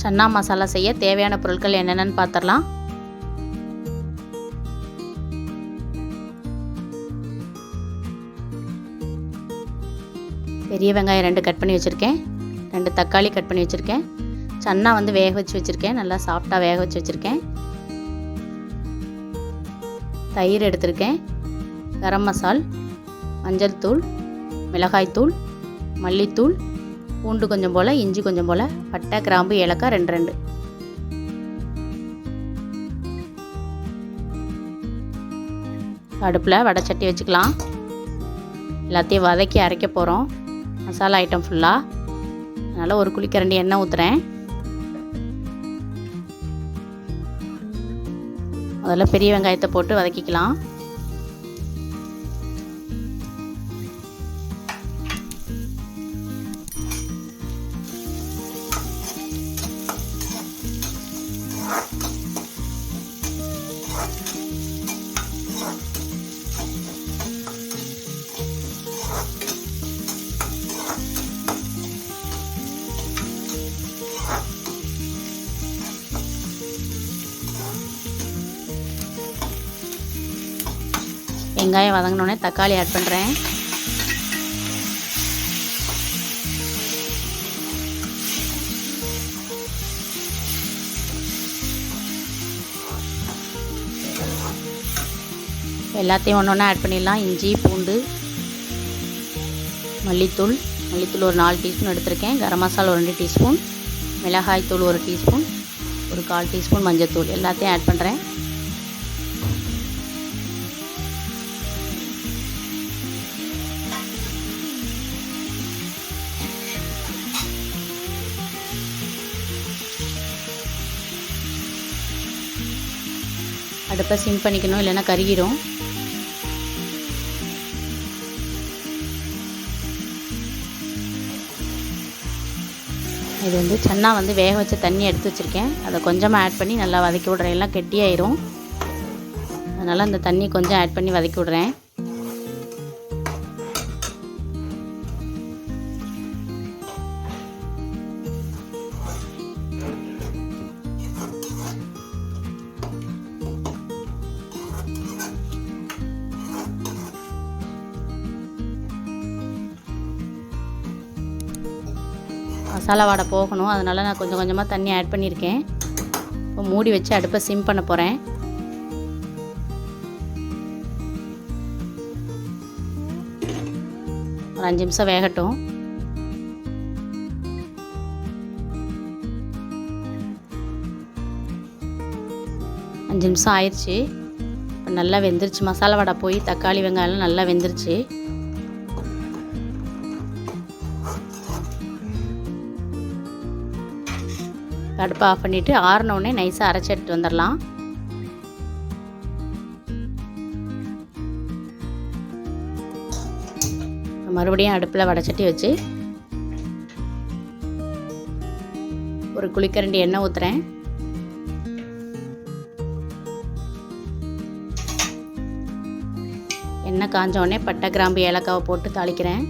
சன்னா மசாலா செய்ய தேவையான பொருட்கள் என்னென்னு பார்த்துடலாம். பெரிய வெங்காயம் 2 கட் பண்ணி வச்சுருக்கேன். 2 தக்காளி கட் பண்ணி வச்சுருக்கேன். சன்னா வந்து வேக வச்சு வச்சுருக்கேன். நல்லா சாஃப்டாக வேக வச்சு வச்சுருக்கேன். தயிர் எடுத்திருக்கேன். கரம் மசால், மஞ்சள் தூள், மிளகாய் தூள், மல்லித்தூள், பூண்டு கொஞ்சம் போல், இஞ்சி கொஞ்சம் போல், பட்டை கிராம்பு ஏலக்காய் 2 அடுப்பில் வடை சட்டி வச்சுக்கலாம். எல்லாத்தையும் வதக்கி அரைக்க போகிறோம். மசாலா ஐட்டம் ஃபுல்லாக. அதனால் ஒரு குழிக்கரண்டி எண்ணெய் ஊற்றுறேன். முதல்ல பெரிய வெங்காயத்தை போட்டு வதக்கிக்கலாம். வெங்காயம் வதங்கினோடனே தக்காளி ஆட் பண்ணுறேன். எல்லாத்தையும் ஒன்று ஒன்றா ஆட் பண்ணிடலாம். இஞ்சி, பூண்டு, மல்லித்தூள் ஒரு 4 டீஸ்பூன் எடுத்திருக்கேன். கரம் மசாலா ஒரு 2 டீஸ்பூன், மிளகாய் தூள் 1 டீஸ்பூன், ஒரு 1/4 டீஸ்பூன் மஞ்சள் தூள் எல்லாத்தையும் ஆட் பண்ணுறேன். அடுப்பை சிம் பண்ணிக்கணும், இல்லைன்னா கருகிடும். இது வந்து சன்னா வந்து வேக வச்ச தண்ணி எடுத்து வச்சுருக்கேன். அதை கொஞ்சமாக ஆட் பண்ணி நல்லா வதக்கி விட்றேன். எல்லாம் கெட்டியாயிரும். அதனால் அந்த தண்ணி கொஞ்சம் ஆட் பண்ணி வதக்கி விட்றேன். மசாலா வாடை போகணும். அதனால் நான் கொஞ்சம் கொஞ்சமாக தண்ணி ஆட் பண்ணியிருக்கேன். இப்போ மூடி வச்சு அடுப்பை சிம் பண்ண போகிறேன். ஒரு 5 நிமிஷம் வேகட்டும். அஞ்சு நிமிஷம் ஆயிடுச்சு. இப்போ நல்லா வெந்துருச்சு. மசாலா வடை போய் தக்காளி வெங்காயம்லாம் நல்லா வெந்துருச்சு. அடுப்பை ஆஃப் பண்ணிவிட்டு ஆறினோடனே நைஸாக அரைச்சி எடுத்துட்டு வந்துடலாம். மறுபடியும் அடுப்பில் வடைச்சட்டி வச்சு ஒரு குழிக்கரண்டி எண்ணெய் ஊற்றுறேன். எண்ணெய் காஞ்சோடனே பட்டை கிராம்பு ஏலக்காவை போட்டு தாளிக்கிறேன்.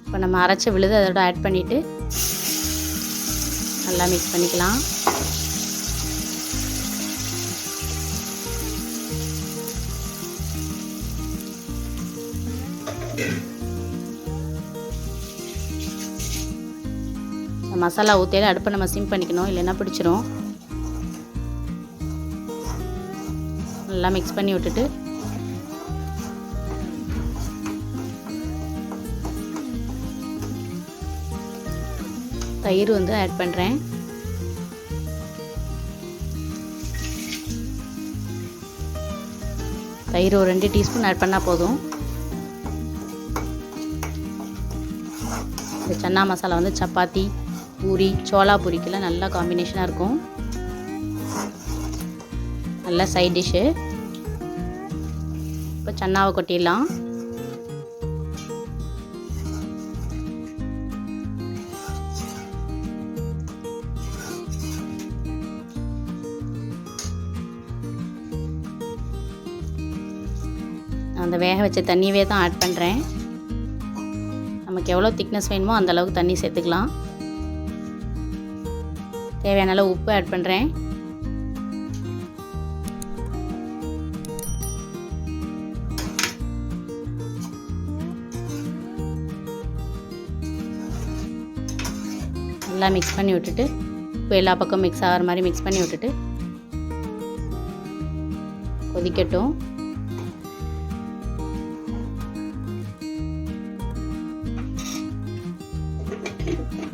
இப்போ நம்ம அரைச்ச விழுது அதோட ஆட் பண்ணிவிட்டு நல்லா மிக்ஸ் பண்ணிக்கலாம். மசாலா ஊற்றியில் அடுப்பை நம்ம சிம் பண்ணிக்கணும், இல்லைன்னா பிடிச்சிரும். நல்லா மிக்ஸ் பண்ணி விட்டுட்டு தயிர் வந்து ஆட் பண்ணுறேன். தயிர் ஒரு 2 டீஸ்பூன் ஆட் பண்ணால் போதும். இந்த சன்னா மசாலா வந்து சப்பாத்தி, பூரி, சோளா பூரிக்கெல்லாம் நல்லா காம்பினேஷனாக இருக்கும். நல்ல சைட் டிஷ்ஷு. இப்போ சன்னாவை கொட்டிடலாம். அந்த வேக வச்ச தண்ணியவே தான் ஆட் பண்ணுறேன். நமக்கு எவ்வளோ திக்னஸ் வேணுமோ அந்த அளவுக்கு தண்ணி சேர்த்துக்கலாம். தேவையான அளவு உப்பு ஆட் பண்ணுறேன். நல்லா மிக்ஸ் பண்ணி விட்டுட்டு, உப்பு எல்லா பக்கம் மிக்ஸ் ஆகிற மாதிரி மிக்ஸ் பண்ணி விட்டுட்டு கொதிக்கட்டும்.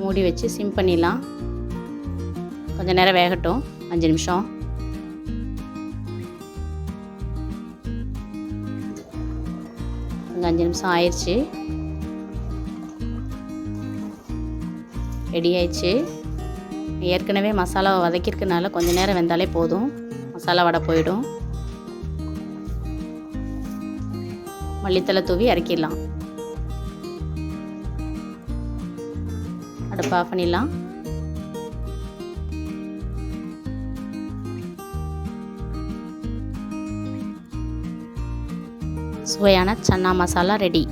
மூடி வச்சு சிம் பண்ணிடலாம். கொஞ்சம் நேரம் வேகட்டும், 5 நிமிஷம். கொஞ்சம் 5 நிமிஷம் ஆயிடுச்சு, ரெடி ஆயிடுச்சு. ஏற்கனவே மசாலாவை வதக்கிருக்கனால கொஞ்சம் நேரம் வெந்தாலே போதும், மசாலா வடை போயிடும். மல்லித்தலை தூவி இறக்கிடலாம். அடுப்பு ஆஃப் பண்ணிடலாம். சுவையான சன்னா மசாலா ரெடி.